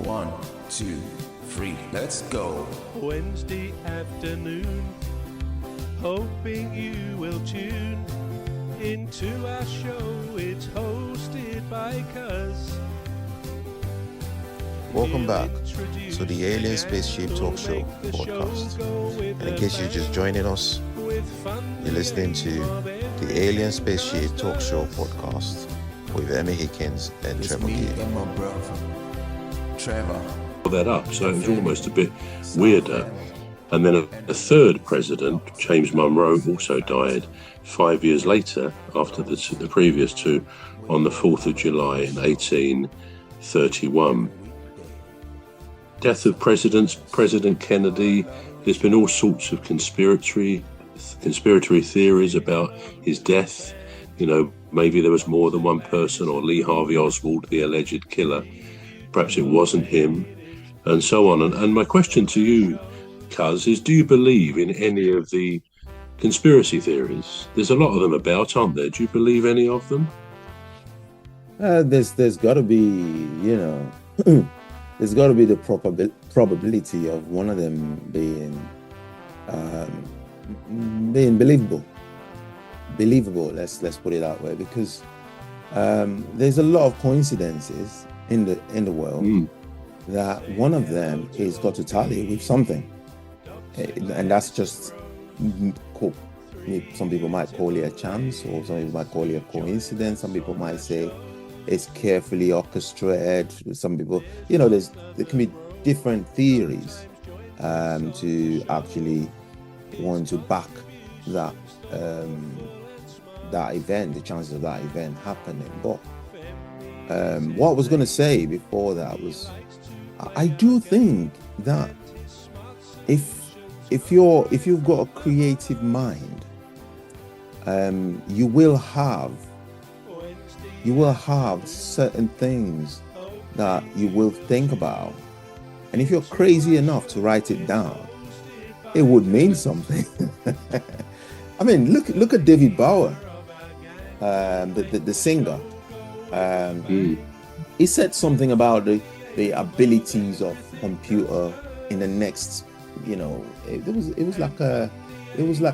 1, 2, 3, let's go. Wednesday afternoon, hoping you will tune into our show. It's hosted by Cuz. Welcome back to the Alien Spaceship Talkshow podcast. And in case you're just joining us, you're listening to the Alien Spaceship Talkshow podcast with Emmy Hikins and Trevor Gear. And my brother, Trevor. That up, so it was almost a bit weirder. And then a third president, James Monroe, also died 5 years later after the previous two, on the 4th of July in 1831. Death of presidents, President Kennedy. There's been all sorts of conspiratory theories about his death. You know, maybe there was more than one person, or Lee Harvey Oswald, the alleged killer. Perhaps it wasn't him, and so on. And my question to you, Cuz, is do you believe in any of the conspiracy theories? There's a lot of them about, aren't there? Do you believe any of them? There's got to be, there's got to be the probability of one of them being believable. Let's put it that way, because there's a lot of coincidences in the world that one of them is got to tally with something, and that's just some people might call it a chance, or some people might call it a coincidence. Some people might say it's carefully orchestrated. Some people, there can be different theories to actually want to back that event, the chances of that event happening. But what I was going to say before that was, I do think that if you've got a creative mind, you will have certain things that you will think about, and if you're crazy enough to write it down, it would mean something. I mean, look at David Bowie, the singer. He said something about the abilities of computer in the next, it was like a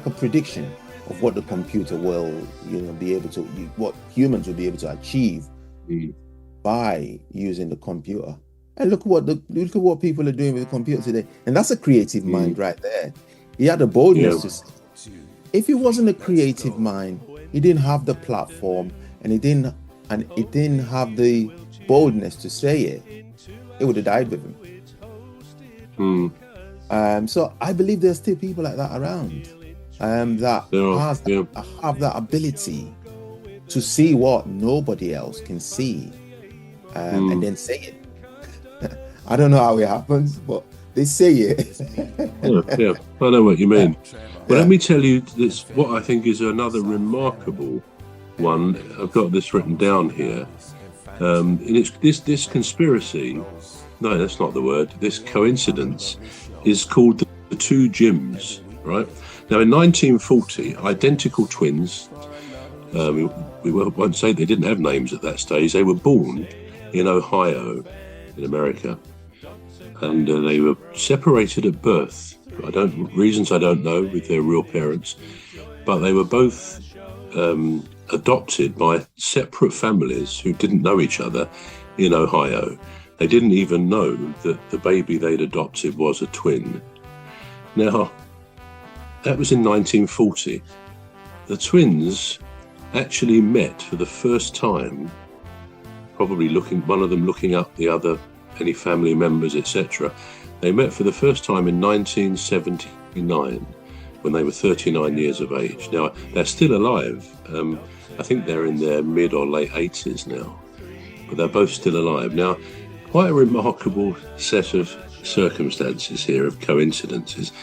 prediction of what the computer will, be able to, what humans will be able to achieve by using the computer. And look at what people are doing with the computer today. And that's a creative mind right there. He had the boldness to say, if he wasn't a creative mind, he didn't have the platform, and he didn't have the boldness to say it, it would have died with him. So I believe there's still people like that around. That have that ability to see what nobody else can see, and then say it. I don't know how it happens, but they say it. yeah, I know what you mean. But let me tell you this, what I think is another remarkable one. I've got this written down here. And it's this conspiracy, no, that's not the word, this coincidence is called the two Jims, right? Now, in 1940, identical twins, we won't say they didn't have names at that stage, they were born in Ohio, in America, and they were separated at birth. Reasons I don't know with their real parents, but they were both adopted by separate families who didn't know each other in Ohio. They didn't even know that the baby they'd adopted was a twin. Now, that was in 1940. The twins actually met for the first time, probably one of them looking up the other, any family members, etc. They met for the first time in 1979 when they were 39 years of age. Now, they're still alive. I think they're in their mid or late 80s now, but they're both still alive. Now, quite a remarkable set of circumstances here, of coincidences.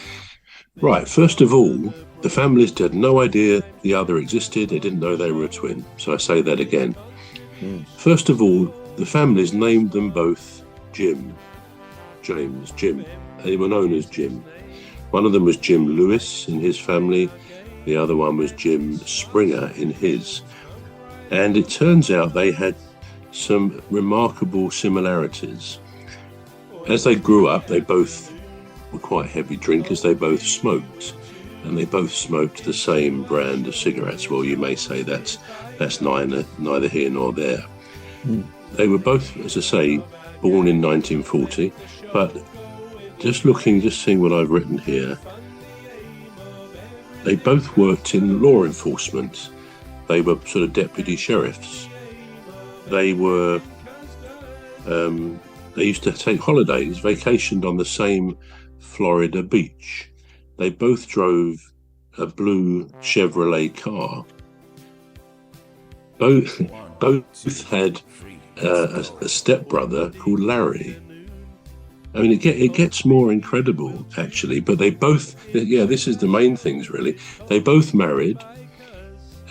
Right, first of all, the families had no idea the other existed. They didn't know they were a twin. So I say that again. First of all, the families named them both Jim. They were known as Jim. One of them was Jim Lewis in his family. The other one was Jim Springer in his. And it turns out they had some remarkable similarities. as they grew up, they both were quite heavy drinkers. They both smoked, and they both smoked the same brand of cigarettes. Well, you may say that's neither here nor there. They were both, as I say, born in 1940, but just seeing what I've written here, they both worked in law enforcement. They were sort of deputy sheriffs. They were, they used to take holidays, vacationed on the same Florida beach. They both drove a blue Chevrolet car. Both had a stepbrother called Larry. I mean, it gets more incredible, actually, but they both, this is the main things, really. They both married,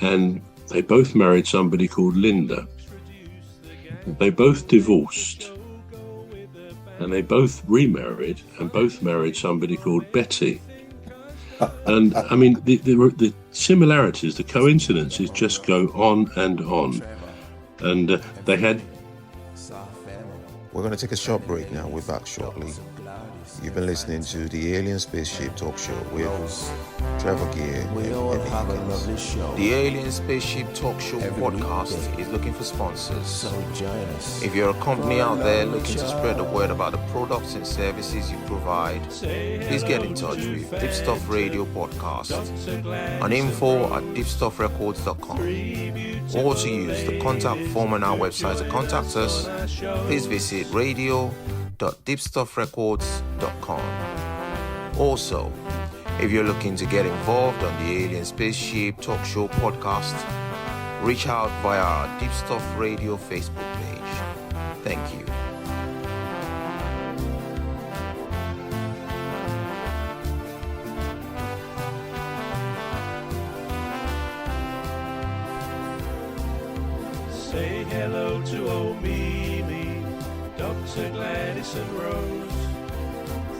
and they both married somebody called Linda. They both divorced, and they both remarried, and both married somebody called Betty. And, I mean, the similarities, the coincidences just go on and on. And they had... We're going to take a short break now. We're back shortly. You've been listening to the Alien Spaceship Talk Show with Trevor Gear and Emmy Hikins. The Alien Spaceship Talk Show podcast is looking for sponsors. So join us. If you're a company out there looking to spread the word about the products and services you provide, please get in touch with Deepstuff Radio Podcast on info@deepstuffrecords.com, or to use the contact form on our website to contact us. Please visit radio.deepstuffrecords.com. Also, if you're looking to get involved on the Alien Spaceship Talk Show podcast, reach out via our Deepstuff Radio Facebook page. Thank you. Say hello to old Mimi, Dr. Gladys and Rose,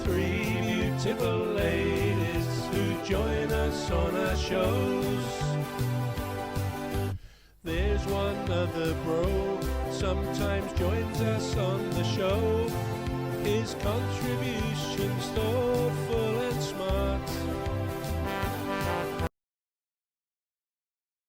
three beautiful ladies who join us on our shows. There's one other bro, sometimes joins us on the show. His contribution's thoughtful and smart.